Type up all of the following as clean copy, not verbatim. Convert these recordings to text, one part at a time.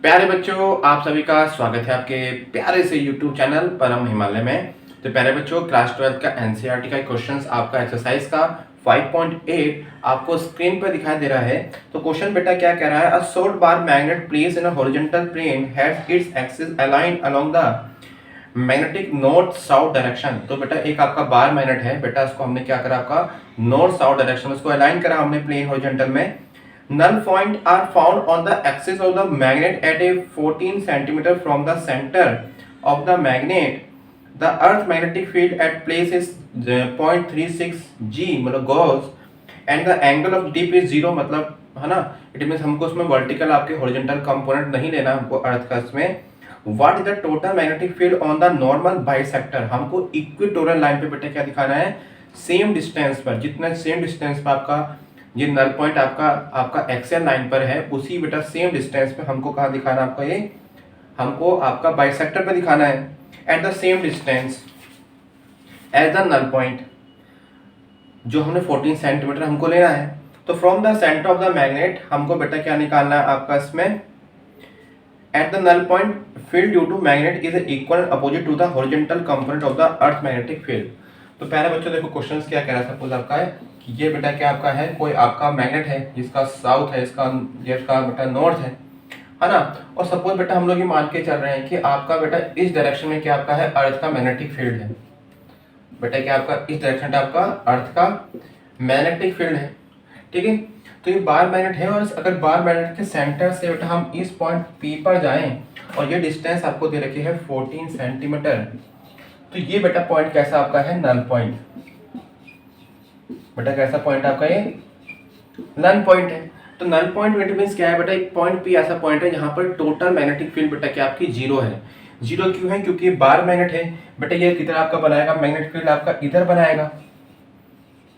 प्यारे बच्चों, आप सभी का स्वागत है आपके प्यारे से YouTube चैनल परम हिमालय में। तो प्यारे बच्चों, क्लास 12 का एनसीईआरटी का क्वेश्चंस आपका एक्सरसाइज का 5.8 आपको स्क्रीन पर दिखाई दे रहा है। तो क्वेश्चन बेटा क्या कह रहा है, a short bar magnet placed in a horizontal plane has its axis aligned along the magnetic north south direction. तो बेटा एक आपका बार मैग्नेट है बेटा, इसको हमने क्या करा, आपका नॉर्थ साउथ डायरेक्शन उसको अलाइन करा हमने प्लेन हॉरिजॉन्टल में। Null points are found on the axis of the magnet at a 14 centimeter from the center of the magnet. The earth magnetic field at place is 0.36 G मतलब gauss and the angle of dip is 0 मतलब है ना। It means हमको उसमें vertical आपके horizontal component नहीं लेना हमको अर्थ का इसमें। What is the total magnetic field on the normal bisector, हमको इक्वेटोरियल लाइन पे बेटा क्या दिखाना है, सेम डिस्टेंस पर, जितना सेम डिस्टेंस पर आपका ये नल पॉइंट आपका एक्सेल लाइन पर है, उसी बेटा सेम डिस्टेंस पे हमको कहाँ दिखाना है, आपका ये हमको आपका बाइसेक्टर पे दिखाना है। At the same distance as the null point, जो हमने 14 सेंटीमीटर हमको लेना है। तो from the centre of the magnet हमको बेटा क्या निकालना है आपका इसमें, at the null point field due to magnet is equal opposite to the horizontal component of the earth magnetic field. तो पहले बच्चों देखो क्वेश्चन क्या कह रहा है, सपोज आपका है कि ये बेटा क्या आपका है, कोई आपका मैग्नेट है जिसका साउथ है, इसका बेटा नॉर्थ है ना। और सपोज बेटा हम लोग ये मान के चल रहे हैं कि आपका बेटा इस डायरेक्शन में क्या आपका है, अर्थ का मैग्नेटिक फील्ड है। बेटा क्या आपका इस डायरेक्शन में आपका अर्थ का मैग्नेटिक फील्ड है, ठीक है। तो ये बार मैग्नेट है और अगर बार मैग्नेट के सेंटर से बेटा हम इस पॉइंट पी पर जाएं और ये डिस्टेंस आपको दे रखी है 14 सेंटीमीटर, तो ये बेटा पॉइंट कैसा आपका है, नल पॉइंट। बेटा कैसा पॉइंट आपका ये नल पॉइंट है। तो नल पॉइंट इट मींस क्या है बेटा, एक पॉइंट पी ऐसा पॉइंट है जहां पर टोटल मैग्नेटिक फील्ड बेटा क्या आपकी जीरो है। जीरो क्यों है, क्योंकि ये बार मैग्नेट है बेटा, ये किधर आपका बनाएगा मैग्नेटिक फील्ड, आपका इधर बनाएगा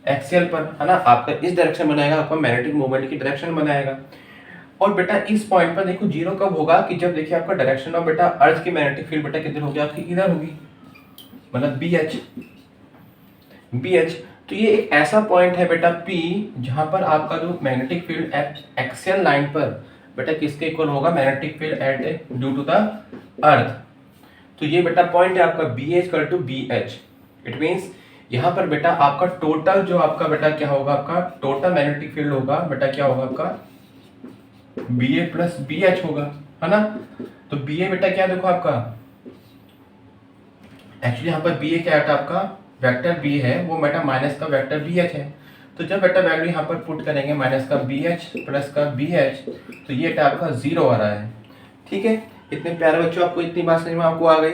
एक्सियल पर, है ना। आपका इस डायरेक्शन बनाएगा, आपका मैग्नेटिक मूवमेंट की डायरेक्शन बनाएगा। और बेटा इस पॉइंट पर देखो जीरो कब होगा, कि जब देखिए आपका डायरेक्शन ऑफ बेटा अर्थ की मैग्नेटिक फील्ड बेटा किधर होगी, आपकी इधर होगी, मतलब बी एच। तो ये एक ऐसा पॉइंट है बेटा P जहां पर आपका जो मैग्नेटिक फील्ड एक्सियल लाइन पर बेटा किसके इक्वल होगा, magnetic field at due to the earth. तो ये बेटा पॉइंट है आपका BH इट मींस यहाँ पर बेटा आपका टोटल जो आपका बेटा क्या होगा, आपका टोटल मैग्नेटिक फील्ड होगा बेटा क्या होगा आपका BA प्लस BH होगा, है ना। तो BA बेटा क्या देखो आपका एक्चुअली यहाँ पर BA क्या है आपका वेक्टर B है, वो बेटा माइनस का वेक्टर BH है। तो जब बेटा वैल्यू यहाँ पर पुट करेंगे माइनस का BH प्लस का BH, तो ये आपका 0 आ रहा है, ठीक है। इतने प्यारे बच्चों, आपको इतनी बात समझ में आपको आ गई।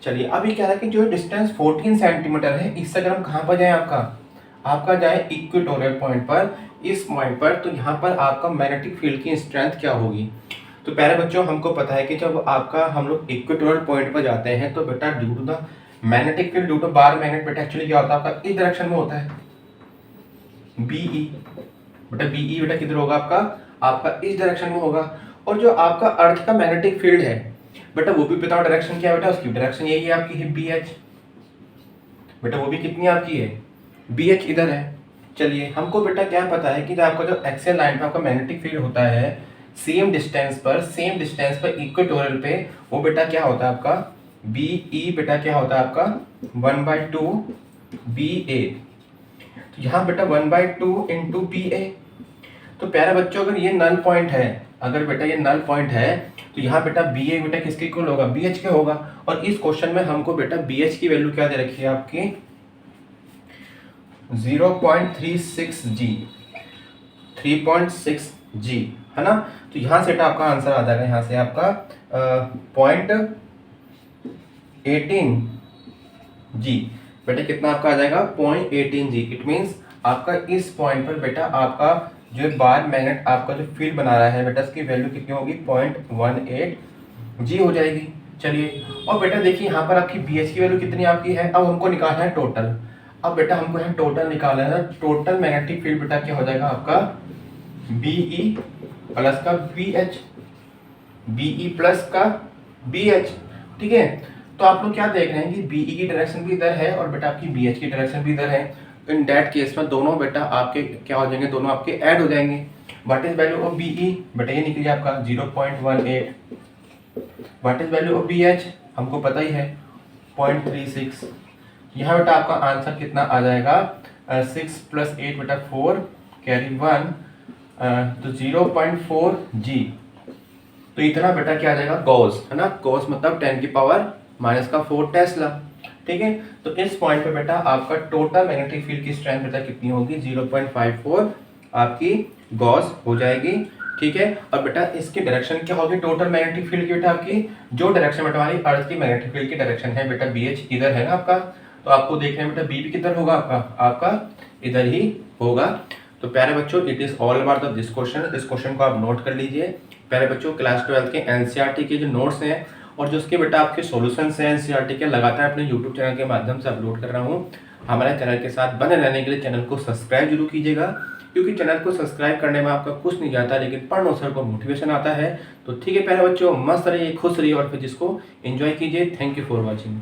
चलिए अभी क्या है कि जो डिस्टेंस 14 सेंटीमीटर है, इससे अगर हम कहाँ पर जाए, आपका जाए इक्वेटोरियल पॉइंट पर, इस पॉइंट पर, तो यहाँ पर आपका मैग्नेटिक फील्ड की स्ट्रेंथ क्या होगी। तो प्यारे बच्चों हमको पता है कि जब आपका हम लोग इक्वेटोरियल पॉइंट पर जाते हैं तो बेटा due to the magnetic field due to bar magnet बेटा एक्चुअली क्या होता है, आपका इस डायरेक्शन में होता है BE। बेटा BE बेटा किधर होगा, आपका इस डायरेक्शन में होगा। और जो आपका अर्थ का मैग्नेटिक फील्ड है बेटा, वो भी बताओ डायरेक्शन क्या है बेटा, उसकी डायरेक्शन यही है आपकी है BH। बेटा वो भी कितनी आपकी है, BH इधर है। चलिए हमको बेटा क्या पता है कि जो आपका जो एक्सियल लाइन पे आपका मैग्नेटिक फील्ड होता है, सेम डिस्टेंस पर इक्वेटोरियल पे, वो बेटा क्या होता है आपका BE बेटा क्या होता है आपका 1/2 BA। तो यहाँ बेटा 1/2 इंटू BA। तो प्यारे बच्चों अगर ये नल पॉइंट है, तो यहाँ बेटा BA बेटा किसके इक्वल होगा, BH के होगा। और इस क्वेश्चन में हमको बेटा BH की वैल्यू क्या दे रखी है आपकी 0.36 G, है ना। तो यहाँ से आपका आंसर आ जाएगा, यहाँ से आपका 0.18 G बेटा कितना आपका आ जाएगा 0.18 G। इट मींस आपका इस पॉइंट पर बेटा आपका जो बार मैग्नेट आपका जो फील्ड बना रहा है बेटा, इसकी वैल्यू कितनी होगी 0.18 G हो जाएगी। चलिए और बेटा देखिए यहाँ पर आपकी BH की वैल्यू कितनी आपकी है, अब हमको निकालना है टोटल। अब बेटा हमको यहाँ टोटल निकालना है, टोटल मैग्नेटिक फील्ड बेटा क्या हो जाएगा आपका BE प्लस का BH, BE प्लस का BH, ठीक है। तो आप लोग क्या देख रहे हैं कि BE की डायरेक्शन भी इधर है और बेटा आपकी BH की डायरेक्शन भी इधर है। इन दैट केस में दोनों बेटा आपके क्या हो जाएंगे, दोनों आपके ऐड हो जाएंगे। What is value of BE बेटा ये निकल गया आपका 0.18 what is value of B H हमको पता ही है 0.36। यहाँ बेटा आपका आंसर कितना आ जाएगा 6 + 8 बेटा 4 कैरी 1 तो 0.4 जी। तो इतना बेटा क्या आ जाएगा गॉस है ना, गॉस मतलब 10⁻⁻⁴ टेस्ला। ठीक है, तो इस पॉइंट पे बेटा आपका टोटल मैग्नेटिक फील्ड की स्ट्रेंथ बेटा कितनी होगी 0.54 आपकी गॉस हो जाएगी। ठीक है, और बेटा इसकी डायरेक्शन क्या होगी टोटल मैग्नेटिक फील्ड की बेटा आपकी जो डायरेक्शन बेटा हमारी अर्थ की मैग्नेटिक फील्ड की डायरेक्शन है बेटा बी एच इधर है ना आपका, तो आपको देखना है बेटा बी भी किधर होगा आपका इधर ही होगा। तो प्यारे बच्चों it is all about this question, इस क्वेश्चन को आप नोट कर लीजिए। प्यारे बच्चों क्लास 12 के एनसीईआरटी के जो नोट्स हैं और जो उसके बेटा आपके सॉल्यूशंस हैं एनसीईआरटी के लगातार अपने यूट्यूब चैनल के माध्यम से अपलोड कर रहा हूँ। हमारे चैनल के साथ बने रहने के लिए चैनल को सब्सक्राइब जरूर कीजिएगा, क्योंकि चैनल को सब्सक्राइब करने में आपका कुछ नहीं जाता लेकिन पढ़ने सर को मोटिवेशन आता है। तो ठीक है प्यारे बच्चों, मस्त रहिए, खुश रहिए और फिर जिसको एंजॉय कीजिए। Thank you for watching.